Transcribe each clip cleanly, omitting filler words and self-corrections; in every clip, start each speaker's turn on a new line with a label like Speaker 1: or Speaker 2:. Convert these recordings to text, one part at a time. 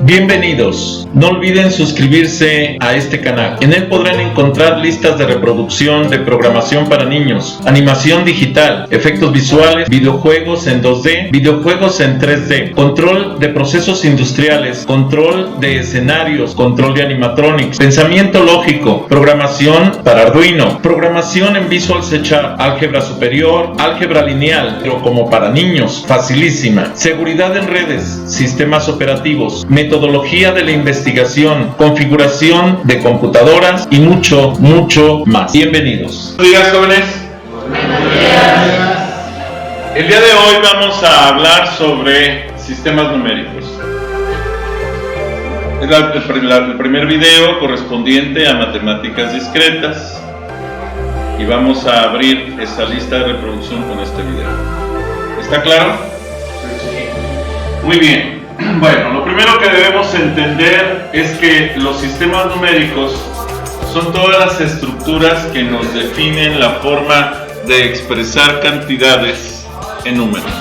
Speaker 1: Bienvenidos. No olviden suscribirse a este canal. En él podrán encontrar listas de reproducción de programación para niños, animación digital, efectos visuales, videojuegos en 2D, videojuegos en 3D, control de procesos industriales, control de escenarios, control de animatronics, pensamiento lógico, programación para Arduino, programación en Visual C#, álgebra superior, álgebra lineal, pero como para niños, facilísima, seguridad en redes, sistemas operativos, metodología de la investigación, configuración de computadoras y mucho más. Bienvenidos.
Speaker 2: Buenos días, jóvenes.
Speaker 3: Buenos días.
Speaker 2: El día de hoy vamos a hablar sobre sistemas numéricos. Es el primer video correspondiente a matemáticas discretas y vamos a abrir esa lista de reproducción con este video. ¿Está claro? Muy bien. Bueno, lo primero que debemos entender es que los sistemas numéricos son todas las estructuras que nos definen la forma de expresar cantidades en números.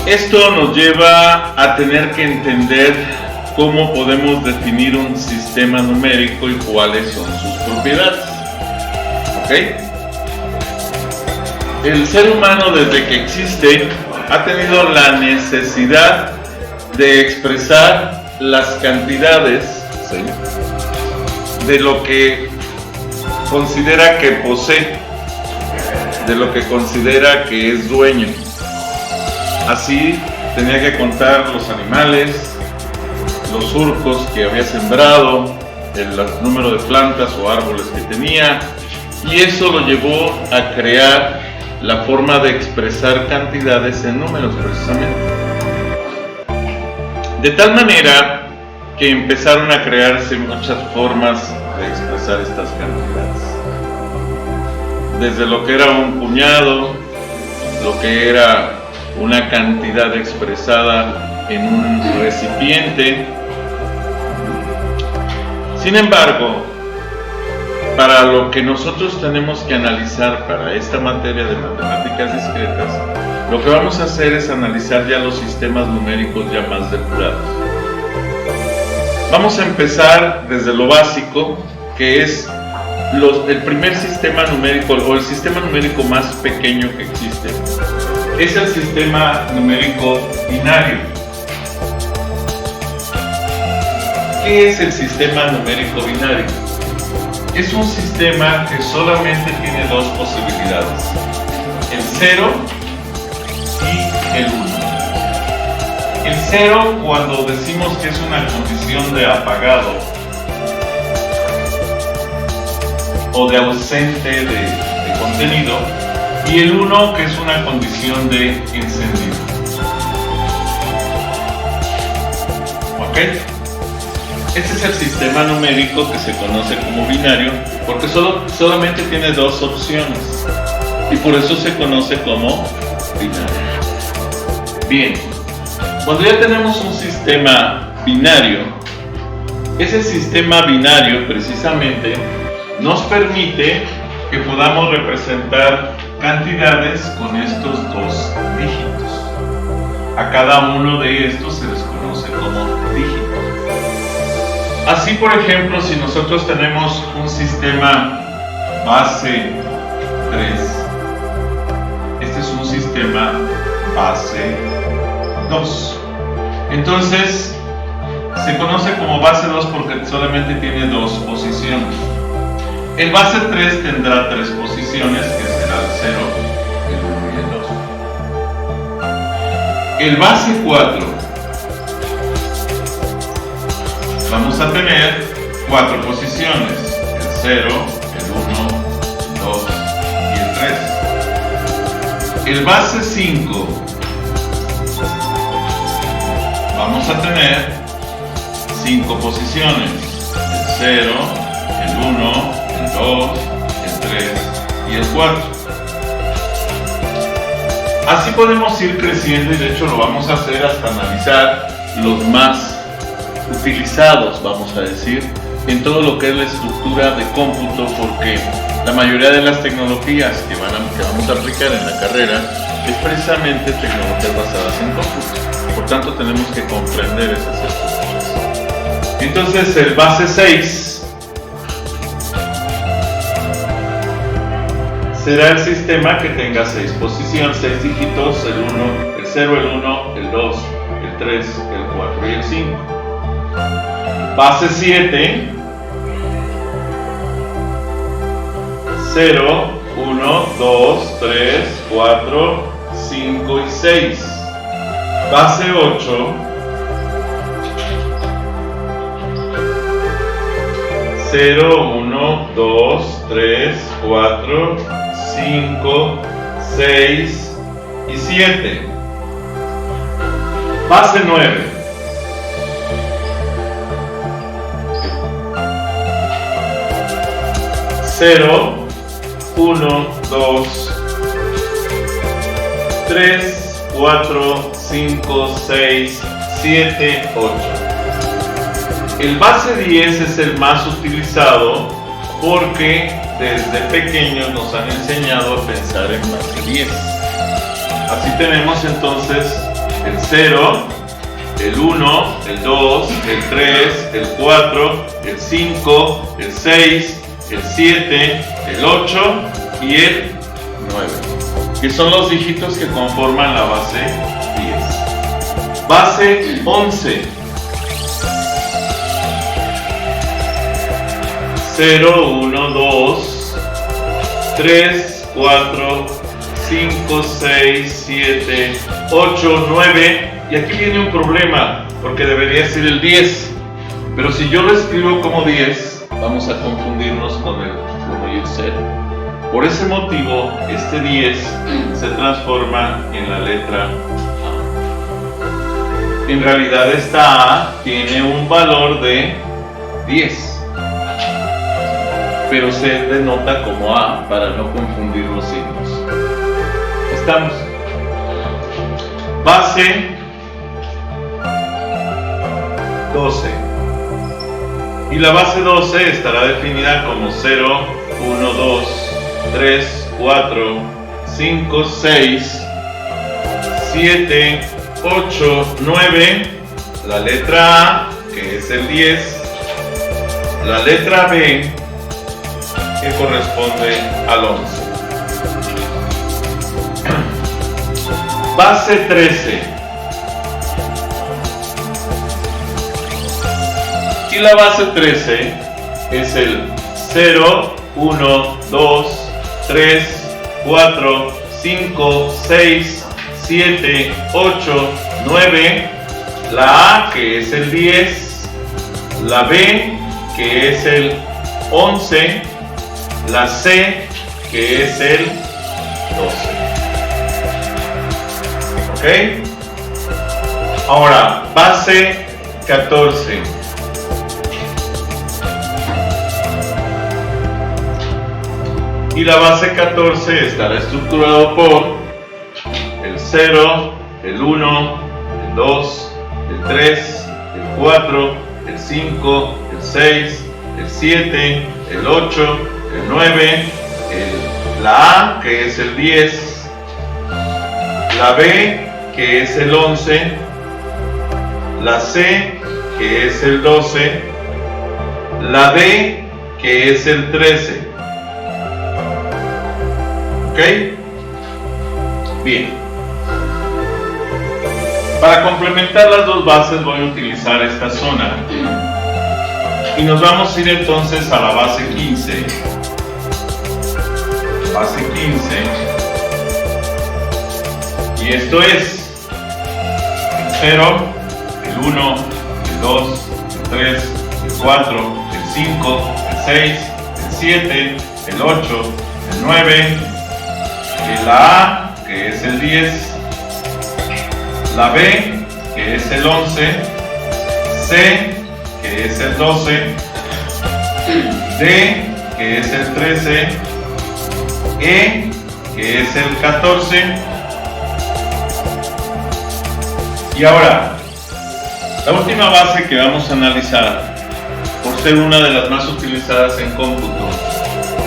Speaker 2: Esto nos lleva a tener que entender cómo podemos definir un sistema numérico y cuáles son sus propiedades. ¿Ok? El ser humano, desde que existe, ha tenido la necesidad de expresar las cantidades, ¿sí?, de lo que considera que posee, de lo que considera que es dueño. Así tenía que contar los animales, los surcos que había sembrado, el número de plantas o árboles que tenía, y eso lo llevó a crear la forma de expresar cantidades en números, precisamente. De tal manera que empezaron a crearse muchas formas de expresar estas cantidades. Desde lo que era un puñado, lo que era una cantidad expresada en un recipiente. Sin embargo, para lo que nosotros tenemos que analizar para esta materia de matemáticas discretas, lo que vamos a hacer es analizar ya los sistemas numéricos ya más depurados. Vamos a empezar desde lo básico, que es el primer sistema numérico o el sistema numérico más pequeño que existe. Es el sistema numérico binario. ¿Qué es el sistema numérico binario? Es un sistema que solamente tiene dos posibilidades, el 0 y el 1. El 0 cuando decimos que es una condición de apagado o de ausente de contenido, y el 1 que es una condición de encendido. ¿Ok? Este es el sistema numérico que se conoce como binario porque solamente tiene dos opciones y por eso se conoce como binario. Bien, cuando ya tenemos un sistema binario, ese sistema binario precisamente nos permite que podamos representar cantidades con estos dos dígitos. A cada uno de estos se les conoce como dígitos. Así, por ejemplo, si nosotros tenemos un sistema base 3, este es un sistema base 2. Entonces, se conoce como base 2 porque solamente tiene dos posiciones. El base 3 tendrá tres posiciones, que será el 0, el 1 y el 2. El base 4 vamos a tener cuatro posiciones, el 0, el 1, el 2 y el 3. El base 5 vamos a tener 5 posiciones, el 0, el 1, el 2, el 3 y el 4. Así podemos ir creciendo y de hecho lo vamos a hacer hasta analizar los más utilizados, vamos a decir, en todo lo que es la estructura de cómputo, porque la mayoría de las tecnologías que vamos a aplicar en la carrera es precisamente tecnologías basadas en cómputo. Por tanto, tenemos que comprender esas estructuras. Entonces, el base 6 será el sistema que tenga 6 posiciones, 6 dígitos, el 1, el 0, el 1, el 2, el 3, el 4 y el 5. Base 7, 0, 1, 2, 3, 4, 5 y 6. Base 8, 0, 1, 2, 3, 4, 5, 6 y 7. Base 9, 0, 1, 2, 3, 4, 5, 6, 7, 8. El base 10 es el más utilizado porque desde pequeños nos han enseñado a pensar en base 10. Así tenemos entonces el 0, el 1, el 2, el 3, el 4, el 5, el 6, el 7, el 8 y el 9, que son los dígitos que conforman la base 10. Base 11, 0, 1, 2, 3, 4, 5, 6, 7, 8, 9, y aquí viene un problema, porque debería ser el 10, pero si yo lo escribo como 10, vamos a confundirnos con el 1 y el 0. Por ese motivo, este 10 se transforma en la letra A. En realidad esta A tiene un valor de 10, pero se denota como A para no confundir los signos. Estamos. Base 12. Y la base 12 estará definida como 0, 1, 2, 3, 4, 5, 6, 7, 8, 9, la letra A, que es el 10, la letra B, que corresponde al 11. Base 13. Y la base 13 es el 0, 1, 2, 3, 4, 5, 6, 7, 8, 9, la A, que es el 10, la B, que es el 11, la C, que es el 12. ¿Ok? Ahora, base 14. Y la base 14 estará estructurado por el 0, el 1, el 2, el 3, el 4, el 5, el 6, el 7, el 8, el 9, la A, que es el 10, la B, que es el 11, la C, que es el 12, la D, que es el 13. ¿Ok? Bien. Para complementar las dos bases voy a utilizar esta zona. Y nos vamos a ir entonces a la base 15. Base 15. Y esto es el 0, el 1, el 2, el 3, el 4, el 5, el 6, el 7, el 8, el 9, la A, que es el 10, la B, que es el 11, C, que es el 12, D, que es el 13, E, que es el 14. Y ahora, la última base que vamos a analizar, por ser una de las más utilizadas en cómputo,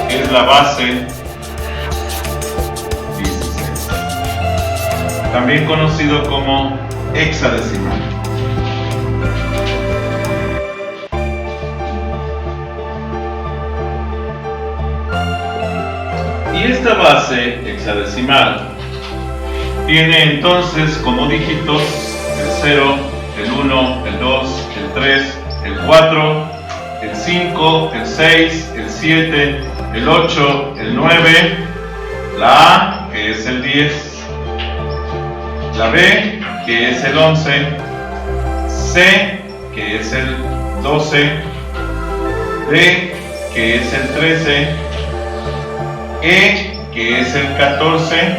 Speaker 2: es la base 16, también conocido como hexadecimal. Y esta base hexadecimal tiene entonces como dígitos el 0, el 1, el 2, el 3, el 4, el 5, el 6, el 7, el 8, el 9, la A, que es el 10, la B, que es el 11, C, que es el 12, D, que es el 13, E, que es el 14,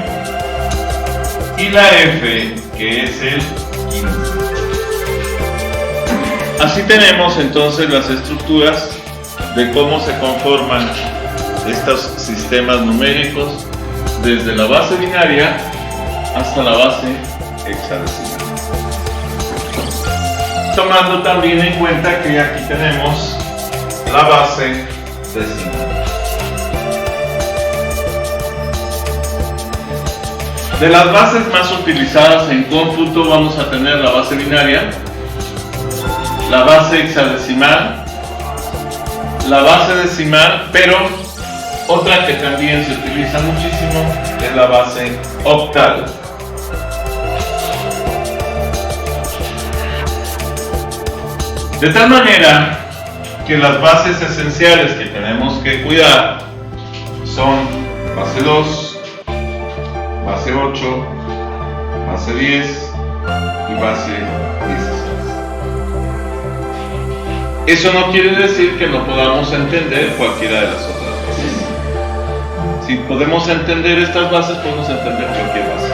Speaker 2: y la F, que es el 15. Así tenemos entonces las estructuras de cómo se conforman estos sistemas numéricos desde la base binaria hasta la base hexadecimal. Tomando también en cuenta que aquí tenemos la base decimal. De las bases más utilizadas en cómputo vamos a tener la base binaria, la base hexadecimal, la base decimal, pero otra que también se utiliza muchísimo es la base octal. De tal manera que las bases esenciales que tenemos que cuidar son base 2, base 8, base 10 y base 16. Eso no quiere decir que no podamos entender cualquiera de las otras bases. Si podemos entender estas bases, podemos entender cualquier base.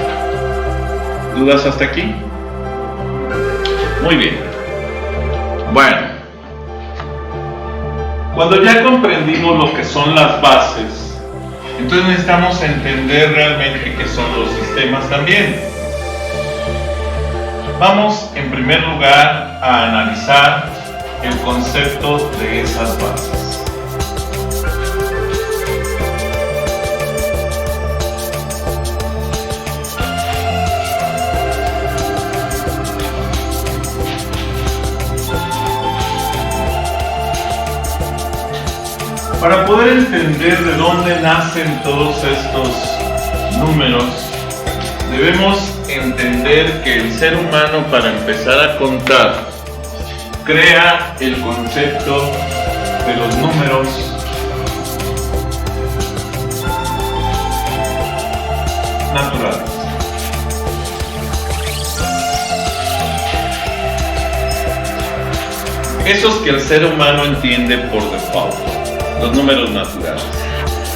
Speaker 2: ¿Dudas hasta aquí? Muy bien. Bueno, cuando ya comprendimos lo que son las bases, entonces necesitamos entender realmente qué son los sistemas también. Vamos en primer lugar a analizar el concepto de esas bases. Para poder entender de dónde nacen todos estos números, debemos entender que el ser humano, para empezar a contar, crea el concepto de los números naturales. Esos que el ser humano entiende por default, los números naturales.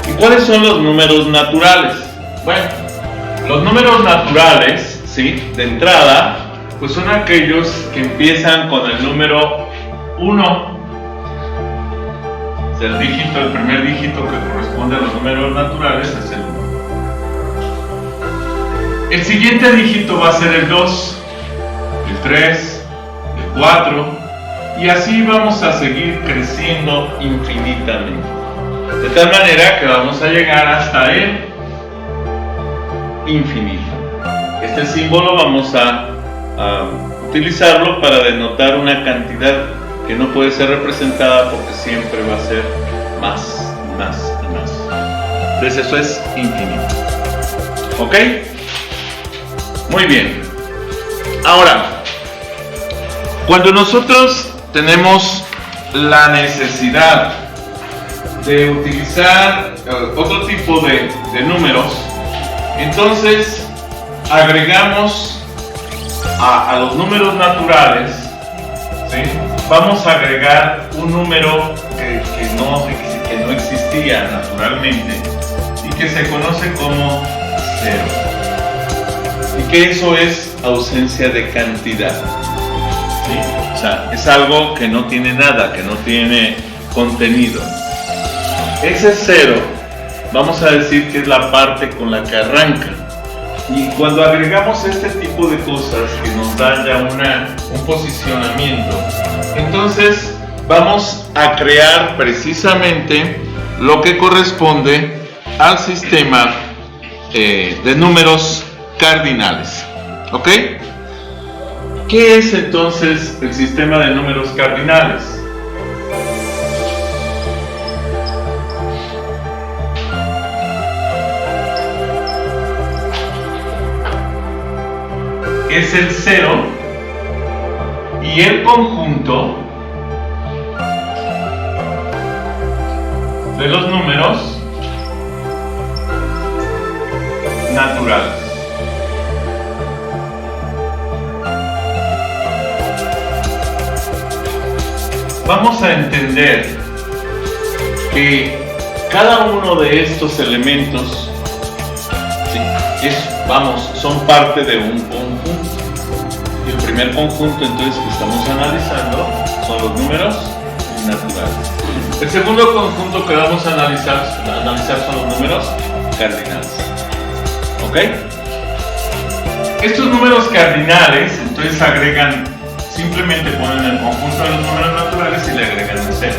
Speaker 2: ¿Y cuáles son los números naturales? Bueno, los números naturales, ¿sí?, de entrada, pues son aquellos que empiezan con el número 1. El dígito, el primer dígito que corresponde a los números naturales es el 1. El siguiente dígito va a ser el 2, el 3, el 4, y así vamos a seguir creciendo infinitamente. De tal manera que vamos a llegar hasta el infinito. Este símbolo vamos a utilizarlo para denotar una cantidad que no puede ser representada porque siempre va a ser más, más y más. Entonces eso es infinito. ¿Ok? Muy bien. Ahora, cuando nosotros tenemos la necesidad de utilizar otro tipo de números, entonces agregamos a los números naturales, ¿sí?, vamos a agregar un número que no existía naturalmente y que se conoce como 0, y que eso es ausencia de cantidad, ¿sí? O sea, es algo que no tiene nada, que no tiene contenido. Ese 0 vamos a decir que es la parte con la que arranca. Y cuando agregamos este tipo de cosas que nos dan ya un posicionamiento, entonces vamos a crear precisamente lo que corresponde al sistema de números cardinales. ¿Ok? ¿Qué es entonces el sistema de números cardinales? Es el 0 y el conjunto de los números naturales. Vamos a entender que cada uno de estos elementos son parte de un conjunto. Y el primer conjunto entonces que estamos analizando son los números naturales. El segundo conjunto que vamos a analizar son los números cardinales. ¿Ok? Estos números cardinales entonces simplemente ponen el conjunto de los números naturales y le agregan el 0.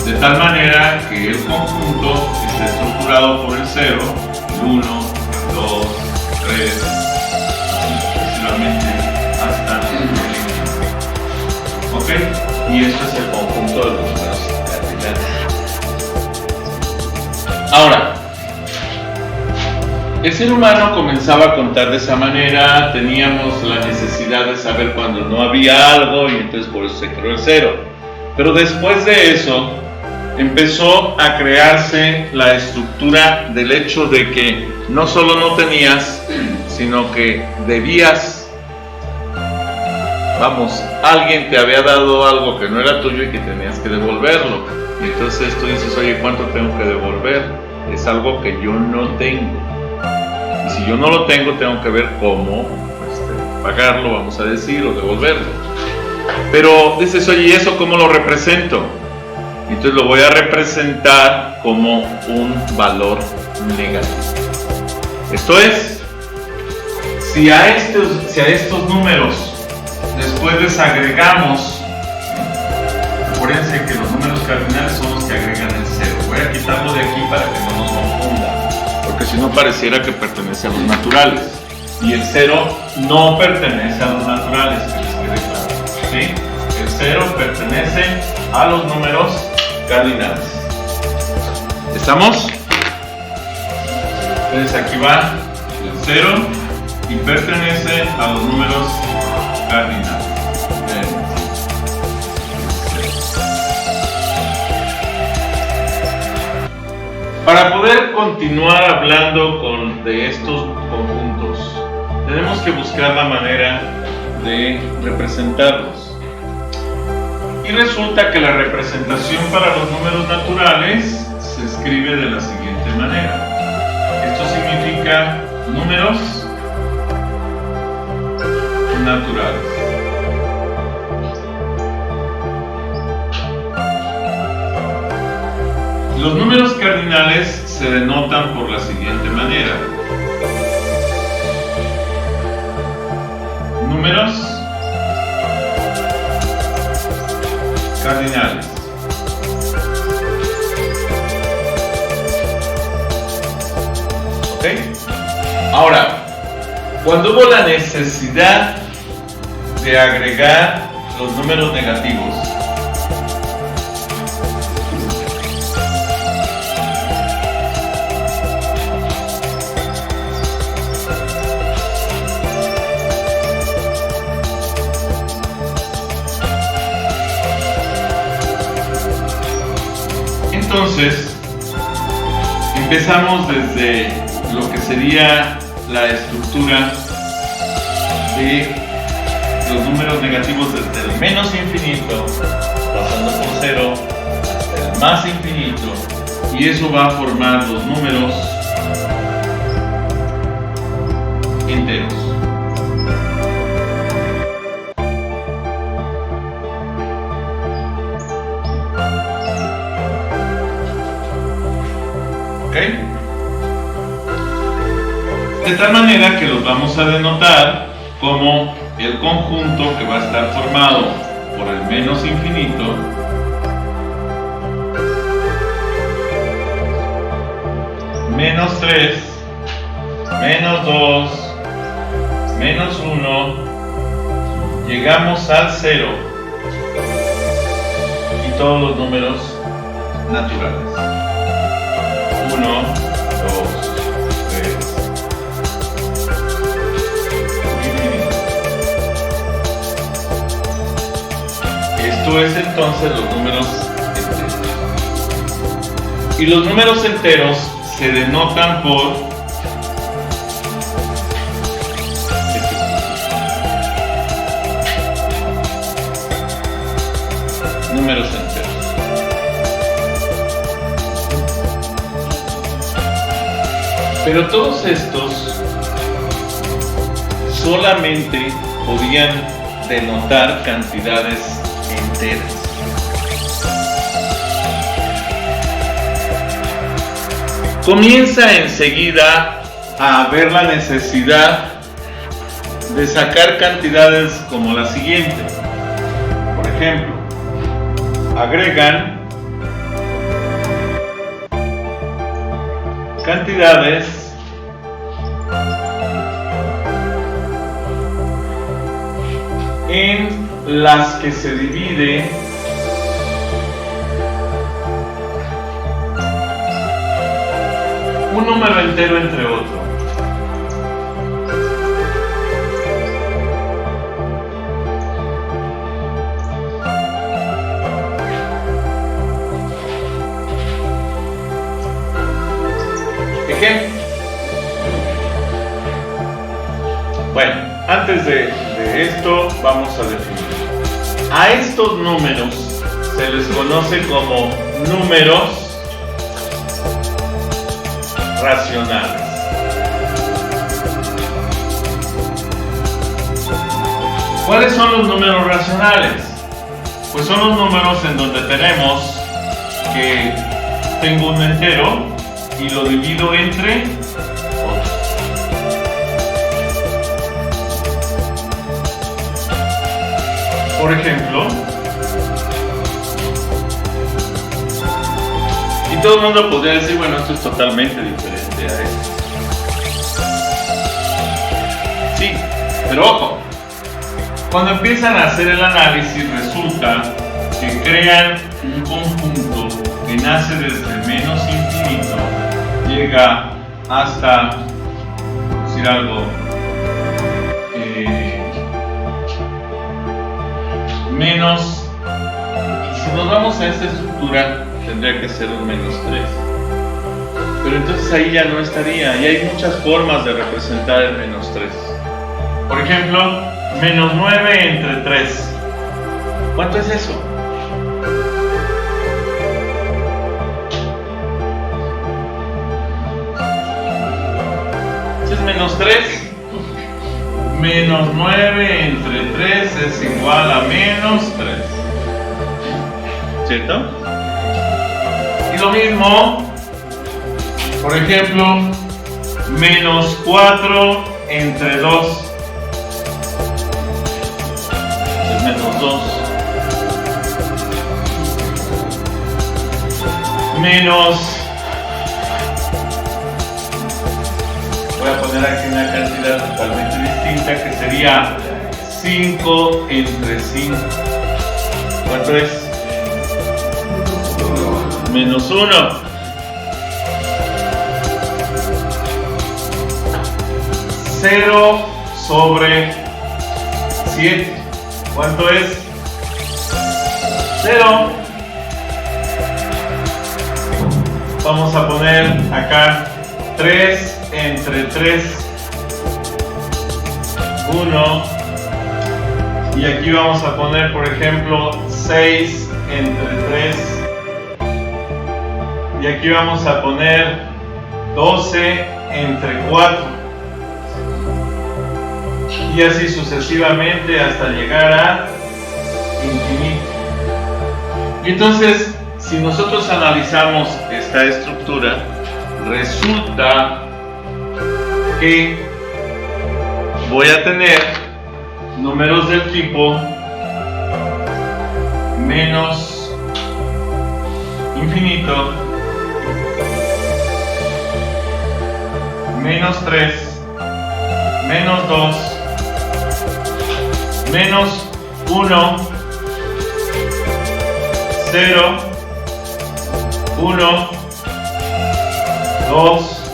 Speaker 2: De tal manera que el conjunto está estructurado por el 0, el 1, 2, 3, sucesivamente hasta el 1. ¿Ok? Y esto es el conjunto de los números cardinales. Ahora, el ser humano comenzaba a contar de esa manera, teníamos la necesidad de saber cuando no había algo y entonces por eso se creó el 0. Pero después de eso, empezó a crearse la estructura del hecho de que no solo no tenías, sino que debías. Alguien te había dado algo que no era tuyo y que tenías que devolverlo. Y entonces tú dices, oye, ¿cuánto tengo que devolver? Es algo que yo no tengo. Y si yo no lo tengo, tengo que ver cómo pagarlo, vamos a decir, o devolverlo. Pero dices, oye, ¿y eso cómo lo represento? Entonces lo voy a representar como un valor negativo. Esto es, si a estos números después les agregamos, acuérdense que los números cardinales son los que agregan el 0. Voy a quitarlo de aquí para que no nos confunda, porque si no pareciera que pertenece a los naturales. Y el 0 no pertenece a los naturales, que les quede claro. ¿Sí? El 0 pertenece a los números cardinales. ¿Estamos? Entonces aquí va el 0 y pertenece a los números cardinales. Para poder continuar hablando de estos conjuntos, tenemos que buscar la manera de representarlos. Y resulta que la representación para los números naturales se escribe de la siguiente manera. Esto significa números naturales. Los números cardinales se denotan por la siguiente manera. Números cardinales. ¿Ok? Ahora, cuando hubo la necesidad de agregar los números negativos, entonces empezamos desde lo que sería la estructura de los números negativos desde el menos infinito, pasando por 0 hasta el más infinito, y eso va a formar los números enteros. ¿Ok? De tal manera que los vamos a denotar como el conjunto que va a estar formado por el menos infinito menos 3, menos 2, menos 1, llegamos al 0 y todos los números naturales. 1, 2, 3. Esto es entonces los números enteros. Y los números enteros se denotan por números enteros. Pero todos estos solamente podían denotar cantidades enteras. Comienza enseguida a haber la necesidad de sacar cantidades como la siguiente. Por ejemplo, agregan cantidades en las que se divide un número entero entre otro. Bueno, antes de esto vamos a definir. A estos números se les conoce como números racionales. ¿Cuáles son los números racionales? Pues son los números en donde tenemos que tengo un entero y lo divido entre otros. Por ejemplo, y todo el mundo podría decir, bueno, esto es totalmente diferente a esto. Sí, pero ojo, cuando empiezan a hacer el análisis resulta que crean un conjunto que nace desde menos infinito, llega hasta, por decir algo, menos, y si nos vamos a esta estructura tendría que ser un menos 3, pero entonces ahí ya no estaría, y hay muchas formas de representar el menos 3. Por ejemplo, menos 9 entre 3, ¿cuánto es eso? ¿Es menos 3? Menos 9 entre 3 es igual a menos 3. ¿Cierto? Y lo mismo, por ejemplo, menos 4 entre 2 es menos 2. Menos, voy a poner aquí una cantidad totalmente distinta que sería 5 entre 5. ¿Cuánto es? Menos 1. 0 sobre 7. ¿Cuánto es? 0. Vamos a poner acá 3 entre 3. 1. Y aquí vamos a poner, por ejemplo, 6 entre 3. Y aquí vamos a poner 12 entre 4. Y así sucesivamente hasta llegar a infinito. Y entonces, si nosotros analizamos esta estructura, resulta que voy a tener números del tipo menos infinito, menos 3, menos 2, menos 1, 0, 1, 2,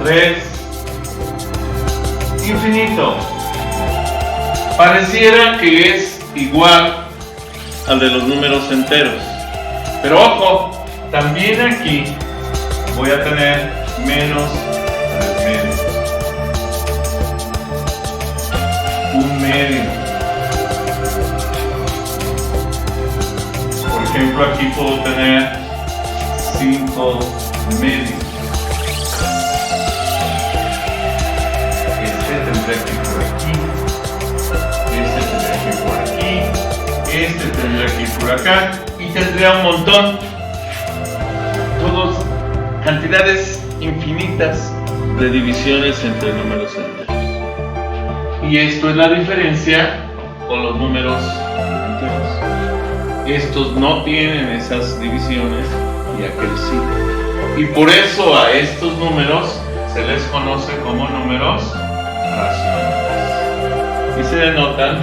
Speaker 2: 3, infinito. Pareciera que es igual al de los números enteros. Pero ojo, también aquí voy a tener menos 3 medios. Un medio. Por ejemplo, aquí puedo tener 5 medios. Este tendría que ir por aquí. Este tendría que ir por aquí. Este tendría que ir por acá. Y tendría un montón. Todos cantidades infinitas de divisiones entre números enteros. Y esto es la diferencia con los números enteros. Estos no tienen esas divisiones y aquel sí. Y por eso a estos números se les conoce como números racionales. Y se denotan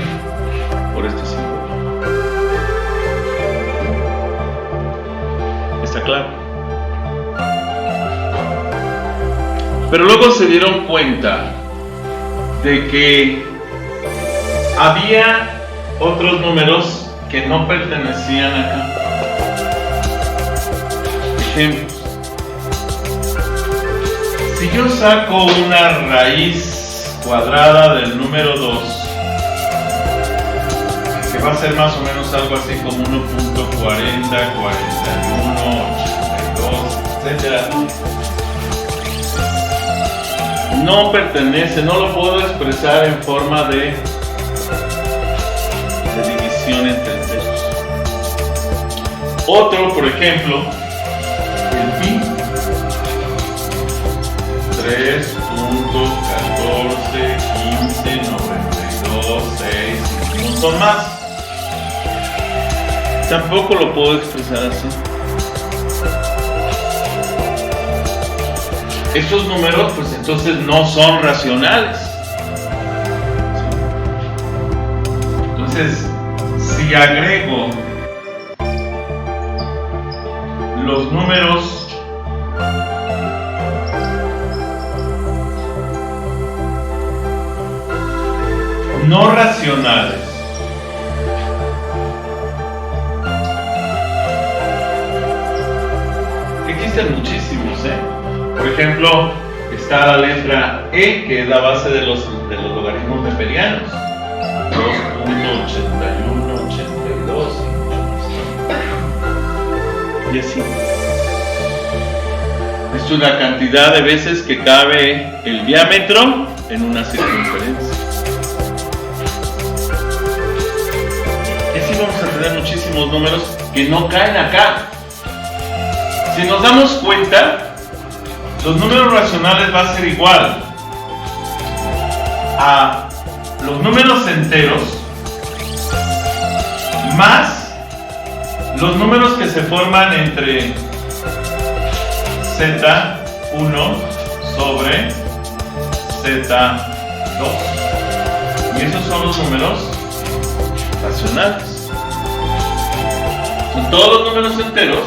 Speaker 2: por este símbolo. ¿Está claro? Pero luego se dieron cuenta de que había otros números que no pertenecían acá. Ejemplos. Si yo saco una raíz cuadrada del número 2, que va a ser más o menos algo así como 1.40, 41, 82, etc. No pertenece, no lo puedo expresar en forma de división entre enteros. Otro, por ejemplo, el pi, 3.14, 15, 92, 6 y un montón más. Tampoco lo puedo expresar así. Estos números, pues entonces no son racionales. Entonces, si agrego los números no racionales existen muchísimos, Por ejemplo, está la letra E, que es la base de los logaritmos neperianos. 2.81, 82 y así. Esto es la cantidad de veces que cabe el diámetro en una circunferencia. Y así vamos a tener muchísimos números que no caen acá. Si nos damos cuenta, los números racionales va a ser igual a los números enteros más los números que se forman entre Z1 sobre Z2. Y esos son los números racionales. Son todos los números enteros,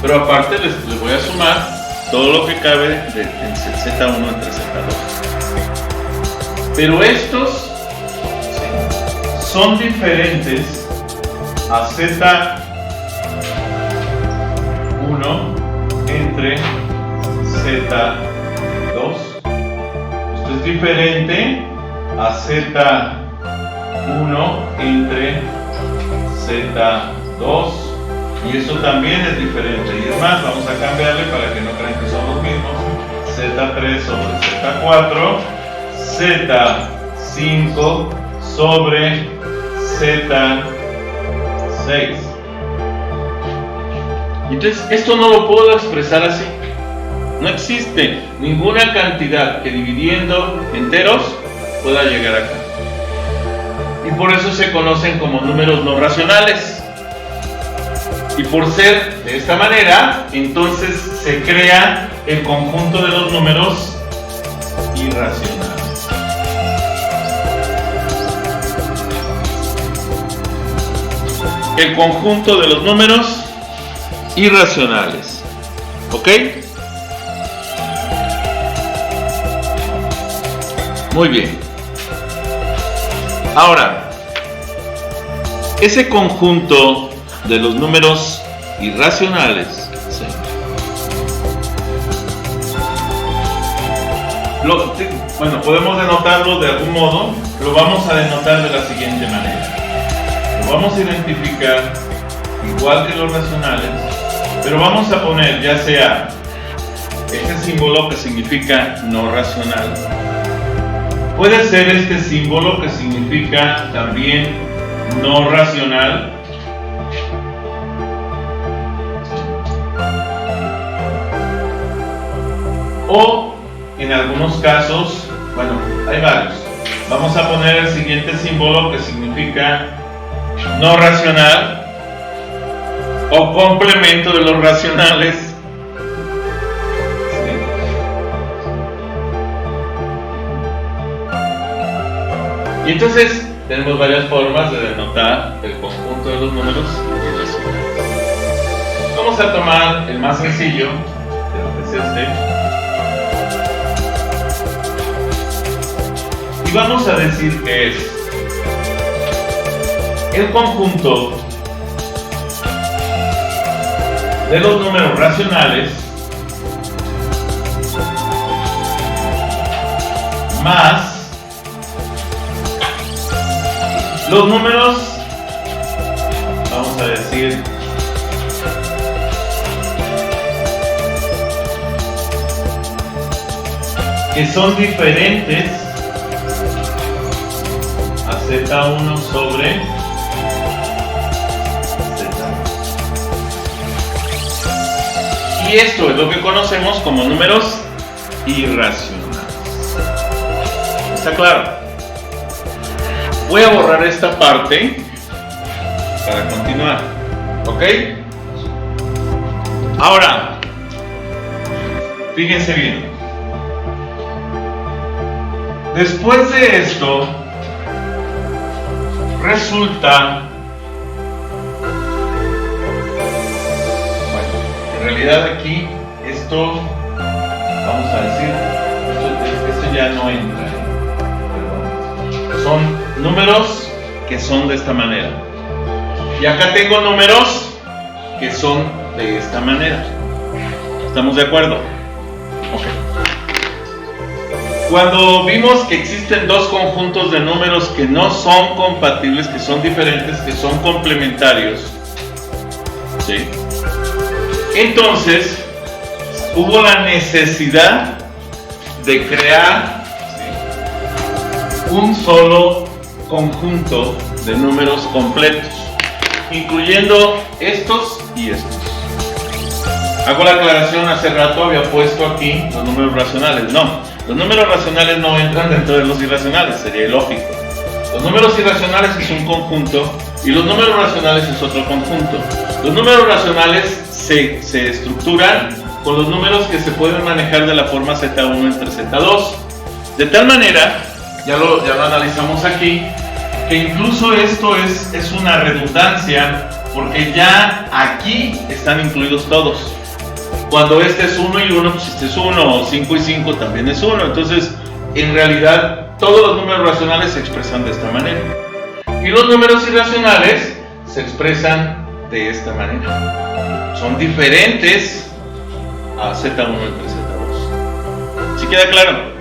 Speaker 2: pero aparte les voy a sumar todo lo que cabe de Z1 entre Z2. Pero estos son diferentes a Z1 entre Z2. Esto es diferente a Z1 entre Z2. Y eso también es diferente. Y es más, vamos a cambiarle para que no crean que son los mismos. Z3 sobre Z4. Z5 sobre Z6. Entonces, esto no lo puedo expresar así. No existe ninguna cantidad que dividiendo enteros pueda llegar acá. Y por eso se conocen como números no racionales. Y por ser de esta manera, entonces se crea el conjunto de los números irracionales. el conjunto de los números irracionales. ¿Ok? Muy bien. Ahora, ese conjunto de los números irracionales, ¿sí? Bueno, podemos denotarlo de algún modo. Lo vamos a denotar de la siguiente manera. Lo vamos a identificar igual que los racionales, pero vamos a poner ya sea este símbolo que significa no racional. Puede ser este símbolo que significa también no racional. O en algunos casos, bueno, hay varios. Vamos a poner el siguiente símbolo que significa no racional o complemento de los racionales. Y entonces tenemos varias formas de denotar el conjunto de los números irracionales. Vamos a tomar el más sencillo, que es este. Y vamos a decir que es el conjunto de los números racionales más los números, vamos a decir, que son diferentes a Z1 sobre Z2. Y esto es lo que conocemos como números irracionales. ¿Está claro? Voy a borrar esta parte para continuar, ¿ok? Ahora, fíjense bien. Después de esto, resulta, bueno, en realidad aquí, esto, vamos a decir, esto ya no entra, son números que son de esta manera. Y acá tengo números que son de esta manera. ¿Estamos de acuerdo? Ok. Cuando vimos que existen dos conjuntos de números que no son compatibles, que son diferentes, que son complementarios, ¿sí? Entonces, hubo la necesidad de crear, ¿sí?, un solo conjunto de números completos, incluyendo estos y estos. Hago la aclaración, hace rato había puesto aquí los números racionales. No, los números racionales no entran dentro de los irracionales, sería ilógico. Los números irracionales es un conjunto y los números racionales es otro conjunto. Los números racionales se estructuran con los números que se pueden manejar de la forma Z1 entre Z2. De tal manera, ya lo analizamos aquí, que incluso esto es una redundancia, porque ya aquí están incluidos todos. Cuando este es 1 y 1, pues este es 1, o 5 y 5 también es 1. Entonces, en realidad, todos los números racionales se expresan de esta manera. Y los números irracionales se expresan de esta manera. Son diferentes a Z1 entre Z2. ¿Sí queda claro?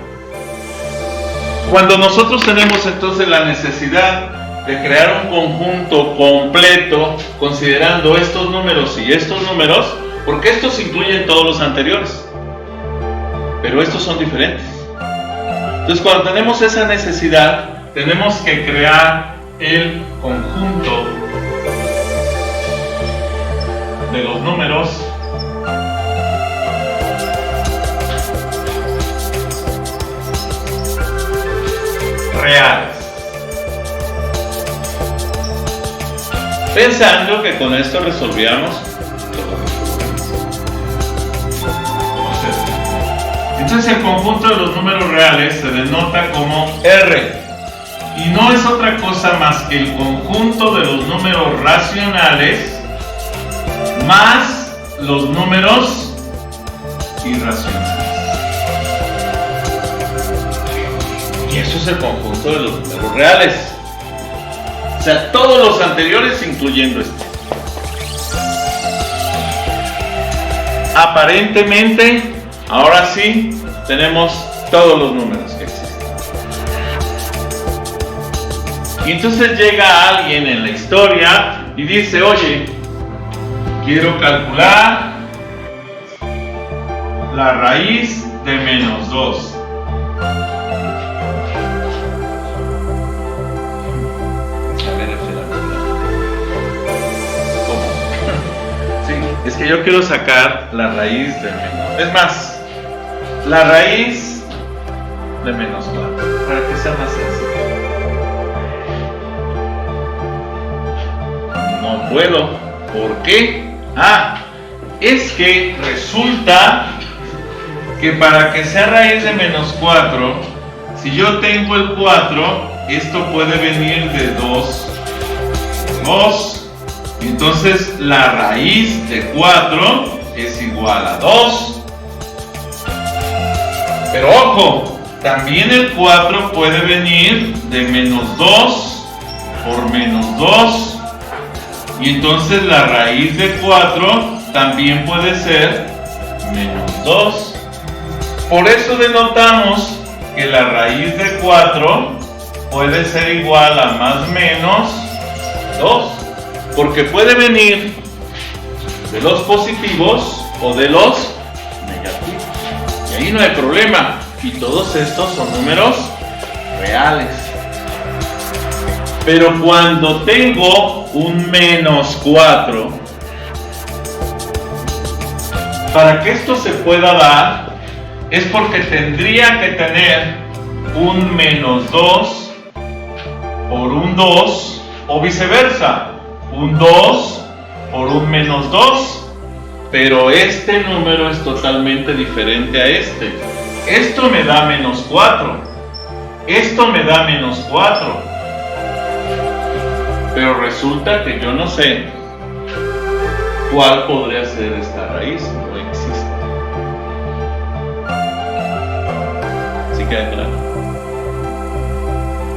Speaker 2: Cuando nosotros tenemos entonces la necesidad de crear un conjunto completo, considerando estos números y estos números, porque estos incluyen todos los anteriores, pero estos son diferentes. Entonces, cuando tenemos esa necesidad, tenemos que crear el conjunto de los números reales, pensando que con esto resolvíamos todo. Entonces el conjunto de los números reales se denota como R. y no es otra cosa más que el conjunto de los números racionales más los números irracionales. Y eso es el conjunto de los números reales. O sea, todos los anteriores incluyendo este. Aparentemente, ahora sí, tenemos todos los números que existen. Y entonces llega alguien en la historia y dice, oye, quiero calcular la raíz de menos 2. Es que yo quiero sacar la raíz de menos. Es más, la raíz de menos 4, para que sea más sencillo. No puedo. ¿Por qué? Es que resulta que para que sea raíz de menos 4, si yo tengo el 4, esto puede venir de 2. Entonces la raíz de 4 es igual a 2. Pero ojo, también el 4 puede venir de menos 2 por menos 2. Y entonces la raíz de 4 también puede ser menos 2. Por eso denotamos que la raíz de 4 puede ser igual a más menos 2. Porque puede venir de los positivos o de los negativos. Y ahí no hay problema. Y todos estos son números reales. Pero cuando tengo un menos 4, para que esto se pueda dar, es porque tendría que tener un menos 2 por un 2 o viceversa. Un 2 por un menos 2, pero este número es totalmente diferente a este. Esto me da menos 4, esto me da menos 4, pero resulta que yo no sé cuál podría ser esta raíz, no existe. ¿Sí queda claro?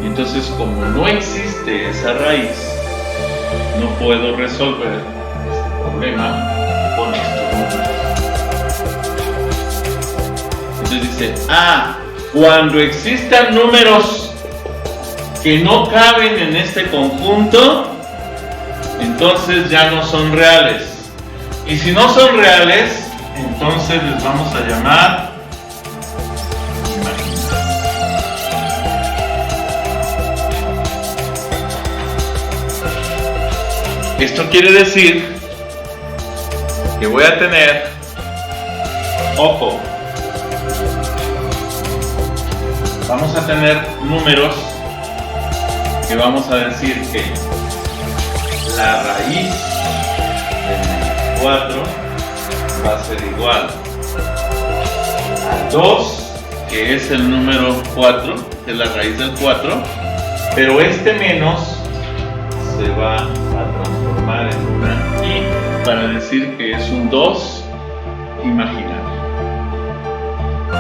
Speaker 2: Y entonces, como no existe esa raíz, no puedo resolver este problema con estos números. Entonces dice, cuando existan números que no caben en este conjunto, entonces ya no son reales. Y si no son reales, entonces les vamos a llamar imaginarios. Esto quiere decir que voy a tener, ojo, vamos a tener números que vamos a decir que la raíz de 4 va a ser igual a 2, que es el número 4, que es la raíz del 4, pero este menos se va a transformar en una i para decir que es un 2 imaginario.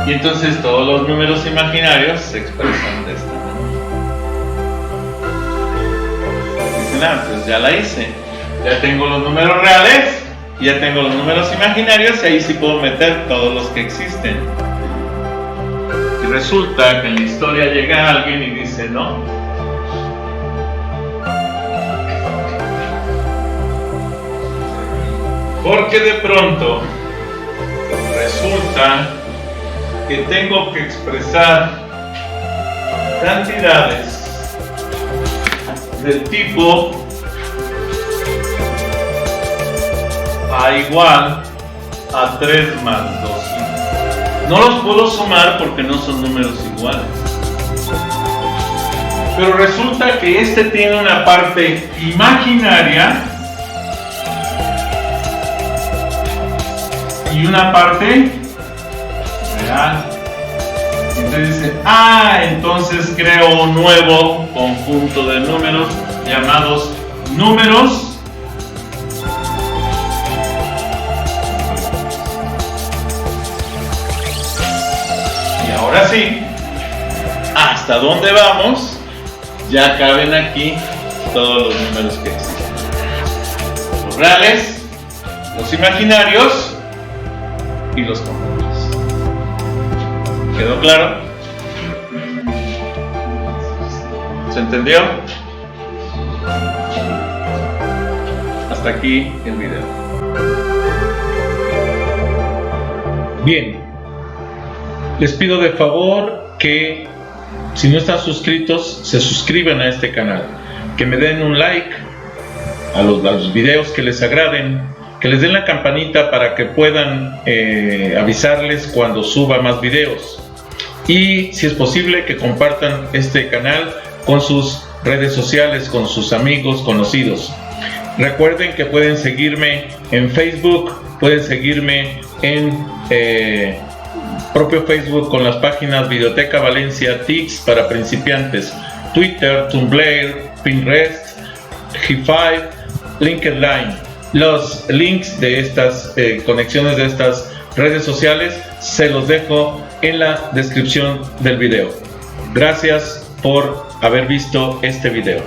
Speaker 2: Y entonces todos los números imaginarios se expresan de esta manera. Dicen, pues ya la hice. Ya tengo los números reales, ya tengo los números imaginarios y ahí sí puedo meter todos los que existen. Y resulta que en la historia llega alguien y dice, no. Porque de pronto resulta que tengo que expresar cantidades del tipo a igual a 3 más 2. No los puedo sumar porque no son números iguales. Pero resulta que este tiene una parte imaginaria y una parte real. Entonces dice, entonces creo un nuevo conjunto de números llamados números y ahora sí, hasta dónde vamos, ya caben aquí todos los números que existen, los reales, los imaginarios y los conjuntos. ¿Quedó claro? ¿Se entendió? Hasta aquí el video.
Speaker 1: Bien, les pido de favor que si no están suscritos, se suscriban a este canal, que me den un like a los videos que les agraden, que les den la campanita para que puedan avisarles cuando suba más videos, y si es posible que compartan este canal con sus redes sociales, con sus amigos, conocidos. Recuerden que pueden seguirme en Facebook, pueden seguirme en propio Facebook con las páginas Videoteca Valencia, TICS para principiantes, Twitter, Tumblr, Pinterest, G5, LinkedIn. Los links de estas conexiones de estas redes sociales se los dejo en la descripción del video. Gracias por haber visto este video.